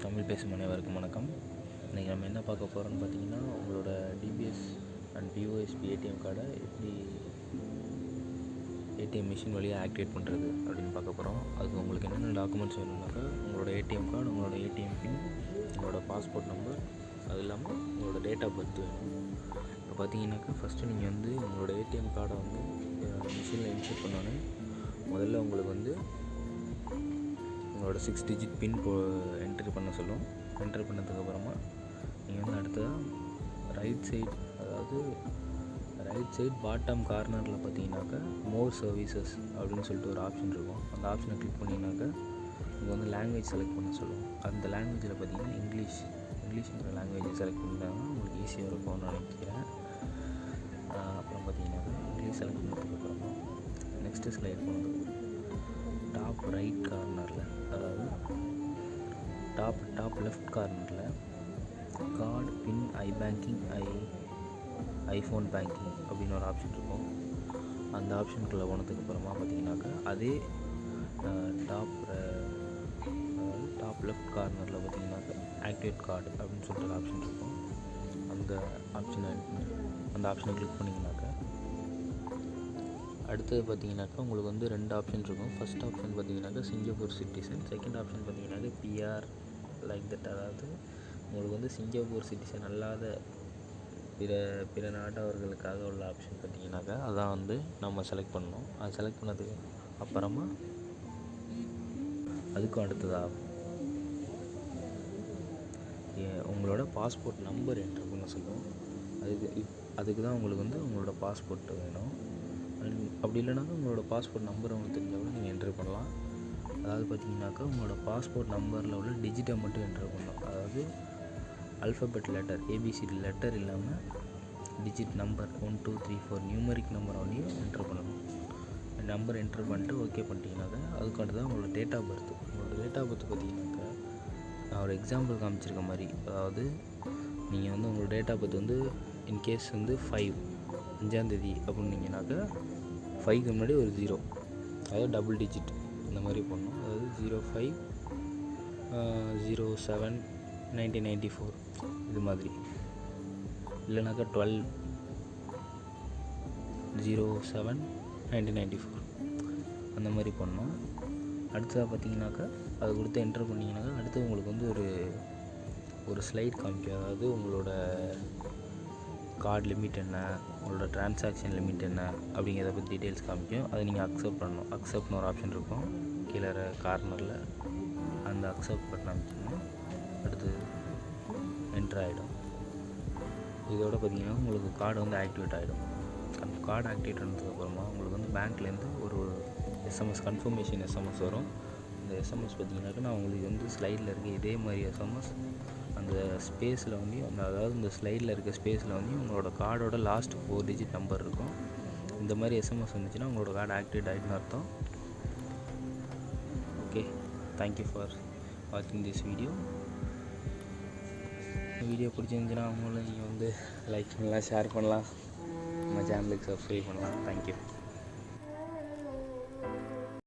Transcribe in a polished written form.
தமிழ் பேசும் அனைவருக்கும் வணக்கம். இன்றைக்கி நம்ம என்ன பார்க்க போகிறோம்னு பார்த்தீங்கன்னா, உங்களோட டிபிஎஸ் அண்ட் பிஓஎஸ்பி ஏடிஎம் கார்டை எப்படி ஏடிஎம் மிஷின் வழியாக ஆக்டிவேட் பண்ணுறது அப்படின்னு பார்க்க போகிறோம். அதுக்கு உங்களுக்கு என்னென்ன டாக்குமெண்ட்ஸ் வேணும்னாக்கா, உங்களோட ஏடிஎம் கார்டு, உங்களோட ஏடிஎம் பின், உங்களோட பாஸ்போர்ட் நம்பர், அது இல்லாமல் உங்களோட டேட் ஆஃப் பர்த் வேணும். இப்போ பார்த்தீங்கன்னாக்கா, ஃபஸ்ட்டு நீங்கள் உங்களோட ஏடிஎம் கார்டை மிஷினில் இன்சர்ட் பண்ணோன்னே முதல்ல உங்களுக்கு உங்களோட 6 டிஜிட் பின் என்ட்ரி பண்ண சொல்லும். என்ட்ரி பண்ணதுக்கப்புறமா நீங்கள் அடுத்ததாக ரைட் சைட் பாட்டம் கார்னரில் பார்த்தீங்கன்னாக்கா மோர் சர்வீசஸ் அப்படின்னு சொல்லிட்டு ஒரு ஆப்ஷன் இருக்கும். அந்த ஆப்ஷனை கிளிக் பண்ணிங்கனாக்கா இங்கே லாங்குவேஜ் செலக்ட் பண்ண சொல்லுவோம். அந்த லாங்குவேஜில் பார்த்தீங்கன்னா இங்கிலீஷ்ங்கிற லாங்குவேஜை செலக்ட் பண்ணிட்டாங்கன்னா உங்களுக்கு ஈஸியாக இருக்கும்னு நினைக்கிறேன். அப்புறம் பார்த்தீங்கன்னாக்கா இங்கிலீஷ் செலக்ட் பண்ணதுக்கப்புறமா நெக்ஸ்ட்டு ஸ்லைட் பண்ணுறது டாப் ரைட் கார்னரில், அதாவது டாப் லெஃப்ட் கார்னரில் கார்டு, பின், ஐ பேங்கிங், ஐஃபோன் பேங்கிங் அப்படின்னு ஒரு ஆப்ஷன் இருக்கும். அந்த ஆப்ஷனுக்குள்ளே போனதுக்கப்புறமா பார்த்தீங்கன்னாக்கா அதே டாப் லெஃப்ட் கார்னரில் பார்த்தீங்கன்னாக்கா ஆக்டிவேட் கார்டு அப்படின்னு சொல்லிட்டு ஒரு ஆப்ஷன் இருக்கும். அந்த ஆப்ஷனை கிளிக் பண்ணிங்கனாக்கா அடுத்தது பார்த்தீங்கன்னாக்கா உங்களுக்கு 2 ஆப்ஷன் இருக்கும். ஃபஸ்ட் ஆப்ஷன் பார்த்தீங்கன்னாக்கா சிங்கப்பூர் சிட்டிசன், செகண்ட் ஆப்ஷன் பார்த்தீங்கன்னாக்கா பிஆர் லைக் தட். அதாவது உங்களுக்கு சிங்கப்பூர் சிட்டிசன் அல்லாத பிற நாட்டவர்களுக்காக உள்ள ஆப்ஷன் பார்த்தீங்கன்னாக்கா அதான் நம்ம செலக்ட் பண்ணணும். அது செலக்ட் பண்ணதுக்கு அப்புறமா அதுக்கும் அடுத்ததாக உங்களோட பாஸ்போர்ட் நம்பர் என்ட்ரு பண்ண சொல்லுவோம். அதுக்கு தான் உங்களுக்கு உங்களோட பாஸ்போர்ட் வேணும். அப்படி இல்லைனாக்கா உங்களோட பாஸ்போர்ட் நம்பர் உங்களுக்கு தெரிஞ்சால் நீங்கள் என்ட்ரு பண்ணலாம். அதாவது பார்த்தீங்கன்னாக்கா உங்களோட பாஸ்போர்ட் நம்பரில் உள்ள டிஜிட்டை மட்டும் என்ட்ரு பண்ணலாம். அதாவது அல்ஃபபெட் லெட்டர், ஏபிசிடி லெட்டர் இல்லாமல் டிஜிட் நம்பர் 1 2 3 4 நியூமரிக் நம்பர் ஒன்றையும் என்ட்ரு பண்ணணும். நம்பர் என்ட்ரு பண்ணிட்டு ஓகே பண்ணிட்டீங்கன்னாக்கா அதுக்காண்டி தான் உங்களோட டேட் ஆஃப் பர்த். உங்களோட டேட் ஆஃப் பர்த் பார்த்தீங்கன்னாக்கா நான் ஒரு எக்ஸாம்பிள் காமிச்சிருக்க மாதிரி, அதாவது நீங்கள் உங்களோட டேட் ஆஃப் பர்த் இன்கேஸ் 5ஆம் தேதி அப்படின்னீங்கன்னாக்கா 5க்கு முன்னாடி ஒரு 0, அதாவது டபுள் டிஜிட் இந்த மாதிரி பண்ணணும். அதாவது 05/07/1994 இது மாதிரி. இல்லைனாக்கா 12/07/1994 அந்த மாதிரி பண்ணணும். அடுத்ததாக பார்த்தீங்கன்னாக்கா அது கொடுத்து என்ட்ரு பண்ணிங்கனாக்கா அடுத்து உங்களுக்கு ஒரு ஸ்லைட் காமிக்கும். அதாவது உங்களோட கார்டு லிமிட் என்ன, உங்களோட ட்ரான்சாக்ஷன் லிமிட் என்ன அப்படிங்கிறத பற்றி டீட்டெயில்ஸ் காமிக்கும். அதை நீங்கள் அக்செப்ட் பண்ணணும். அக்செப்ட்னு ஒரு ஆப்ஷன் இருக்கும் கீழே கார்னரில். அந்த அக்செப்ட் பட்டன் அமைச்சிங்கன்னா அடுத்து என்ட்ரு ஆகிடும். இதோட பார்த்தீங்கன்னா உங்களுக்கு கார்டு ஆக்டிவேட் ஆகிடும். கார்டு ஆக்டிவேட் ஆனதுக்கப்புறமா உங்களுக்கு பேங்க்லேருந்து ஒரு எஸ்எம்எஸ் கன்ஃபர்மேஷன் எஸ்எம்எஸ் வரும். அந்த எஸ்எம்எஸ் பார்த்தீங்கன்னாக்கா நான் உங்களுக்கு ஸ்லைடில் இருக்க இதே மாதிரி எஸ்எம்எஸ் அந்த ஸ்பேஸில் அதாவது இந்த ஸ்லைடில் இருக்க ஸ்பேஸில் உங்களோட கார்டோட லாஸ்ட் 4 டிஜிட் நம்பர் இருக்கும். இந்த மாதிரி எஸ்எம்எஸ் வந்துச்சுன்னா உங்களோட கார்டு ஆக்டிவேட் ஆகிட்டுன்னு அர்த்தம். ஓகே, தேங்க்யூ ஃபார் வாட்சிங் திஸ் வீடியோ பிடிச்சிருந்துச்சுன்னா அவங்களும் நீங்கள் லைக் பண்ணலாம், ஷேர் பண்ணலாம், நம்ம சேனலுக்கு சப்ஸ்கிரைப் பண்ணலாம். தேங்க்யூ.